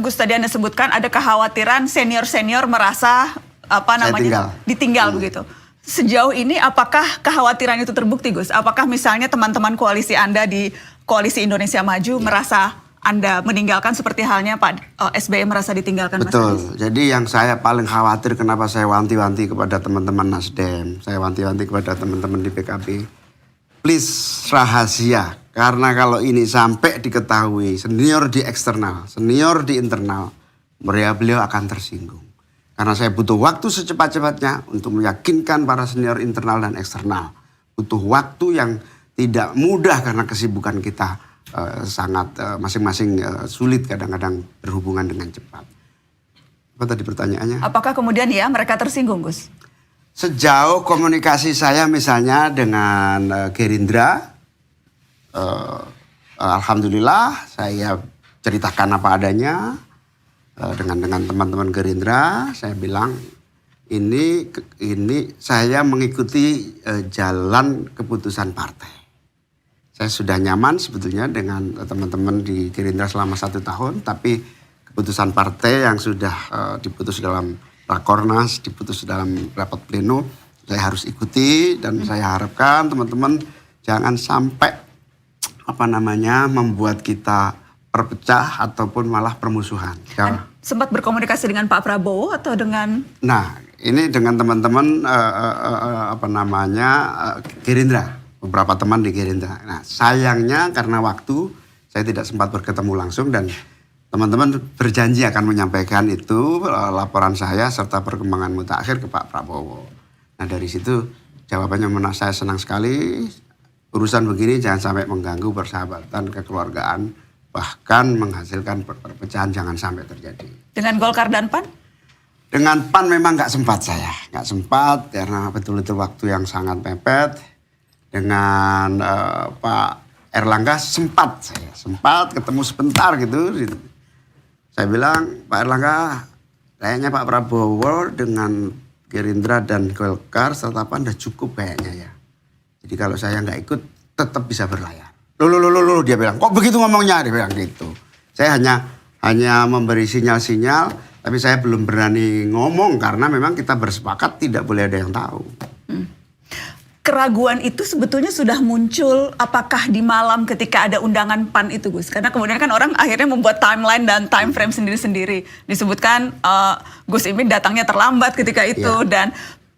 Gus tadi Anda sebutkan ada kekhawatiran senior-senior merasa ditinggal begitu. Sejauh ini apakah kekhawatiran itu terbukti, Gus? Apakah misalnya teman-teman koalisi Anda di Koalisi Indonesia Maju merasa Anda meninggalkan seperti halnya Pak SBY merasa ditinggalkan? Betul. Mas Anies? Jadi yang saya paling khawatir kenapa saya wanti-wanti kepada teman-teman Nasdem, saya wanti-wanti kepada teman-teman di PKB, please rahasia. Karena kalau ini sampai diketahui senior di eksternal, senior di internal, beliau akan tersinggung. Karena saya butuh waktu secepat-cepatnya untuk meyakinkan para senior internal dan eksternal. Butuh waktu yang tidak mudah karena kesibukan kita sangat masing-masing sulit kadang-kadang berhubungan dengan cepat. Apa tadi pertanyaannya? Apakah kemudian mereka tersinggung, Gus? Sejauh komunikasi saya misalnya dengan Gerindra, alhamdulillah saya ceritakan apa adanya dengan teman-teman Gerindra. Saya bilang ini saya mengikuti jalan keputusan partai. Saya sudah nyaman sebetulnya dengan teman-teman di Gerindra selama 1 tahun, tapi keputusan partai yang sudah diputus dalam Rakornas, diputus dalam rapat pleno, saya harus ikuti dan saya harapkan teman-teman jangan sampai membuat kita perpecah ataupun malah permusuhan. Sempat berkomunikasi dengan Pak Prabowo atau dengan? Nah, ini dengan teman-teman Gerindra, beberapa teman di Gerindra. Nah, sayangnya karena waktu saya tidak sempat bertemu langsung dan teman-teman berjanji akan menyampaikan itu laporan saya serta perkembangan mutakhir ke Pak Prabowo. Nah, dari situ jawabannya saya senang sekali. Urusan begini jangan sampai mengganggu persahabatan, kekeluargaan, bahkan menghasilkan perpecahan jangan sampai terjadi. Dengan Golkar dan PAN? Dengan PAN memang nggak sempat saya. Nggak sempat karena betul-betul waktu yang sangat mepet. Dengan Pak Erlangga sempat ketemu sebentar gitu. Saya bilang, Pak Erlangga, kayaknya Pak Prabowo dengan Gerindra dan Golkar serta PAN udah cukup kayaknya ya. Jadi kalau saya nggak ikut tetap bisa berlayar. Loh, dia bilang, kok begitu ngomongnya? Dia bilang gitu. Saya hanya memberi sinyal-sinyal, tapi saya belum berani ngomong karena memang kita bersepakat tidak boleh ada yang tahu. Keraguan itu sebetulnya sudah muncul apakah di malam ketika ada undangan PAN itu, Gus? Karena kemudian kan orang akhirnya membuat timeline dan time frame sendiri-sendiri. Disebutkan Gus Imin datangnya terlambat ketika itu dan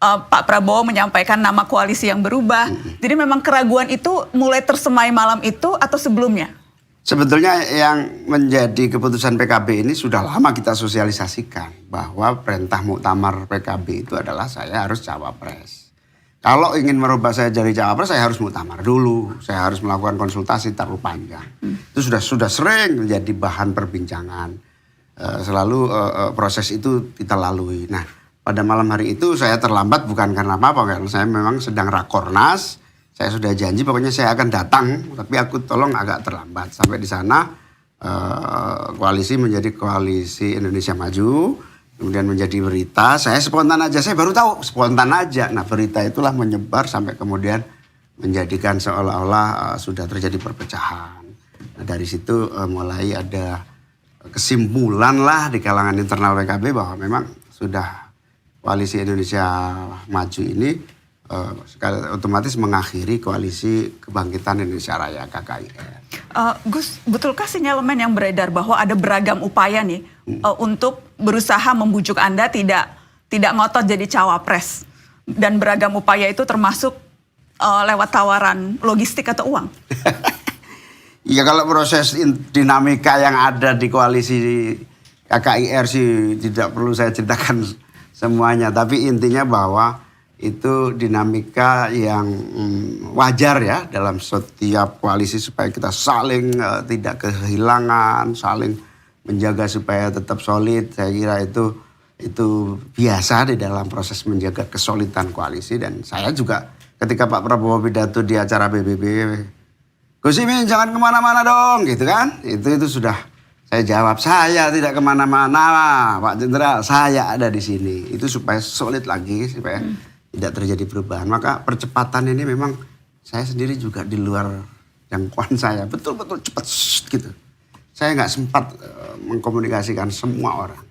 Pak Prabowo menyampaikan nama koalisi yang berubah. Jadi memang keraguan itu mulai tersemai malam itu atau sebelumnya? Sebetulnya yang menjadi keputusan PKB ini sudah lama kita sosialisasikan. Bahwa perintah muktamar PKB itu adalah saya harus cawapres. Kalau ingin merubah saya jadi cawapres saya harus muktamar dulu. Saya harus melakukan konsultasi terlalu panjang. Itu sudah sering menjadi bahan perbincangan. Selalu proses itu kita lalui. Nah, pada malam hari itu saya terlambat bukan karena apa-apa, karena saya memang sedang rakornas. Saya sudah janji pokoknya saya akan datang, tapi aku tolong agak terlambat. Sampai di sana koalisi menjadi Koalisi Indonesia Maju, kemudian menjadi berita. Saya spontan aja, saya baru tahu spontan aja. Nah, berita itulah menyebar sampai kemudian menjadikan seolah-olah sudah terjadi perpecahan. Nah, dari situ mulai ada kesimpulan lah di kalangan internal PKB bahwa memang sudah Koalisi Indonesia Maju ini otomatis mengakhiri Koalisi Kebangkitan Indonesia Raya KKIR. Gus, betulkah sinyalemen yang beredar bahwa ada beragam upaya nih untuk berusaha membujuk Anda tidak ngotot jadi cawapres, dan beragam upaya itu termasuk lewat tawaran logistik atau uang? Ya kalau proses dinamika yang ada di Koalisi KKIR sih tidak perlu saya ceritakan semuanya, tapi intinya bahwa itu dinamika yang wajar ya dalam setiap koalisi supaya kita saling tidak kehilangan, saling menjaga supaya tetap solid. Saya kira itu biasa di dalam proses menjaga kesolidan koalisi. Dan saya juga ketika Pak Prabowo pidato di acara PBB, Gus Imin jangan kemana-mana dong gitu kan, itu sudah saya jawab, saya tidak kemana-mana Pak Jenderal, saya ada di sini. Itu supaya solid lagi, supaya tidak terjadi perubahan. Maka percepatan ini memang saya sendiri juga di luar jangkauan saya. Betul-betul cepat gitu. saya nggak sempat mengkomunikasikan semua orang.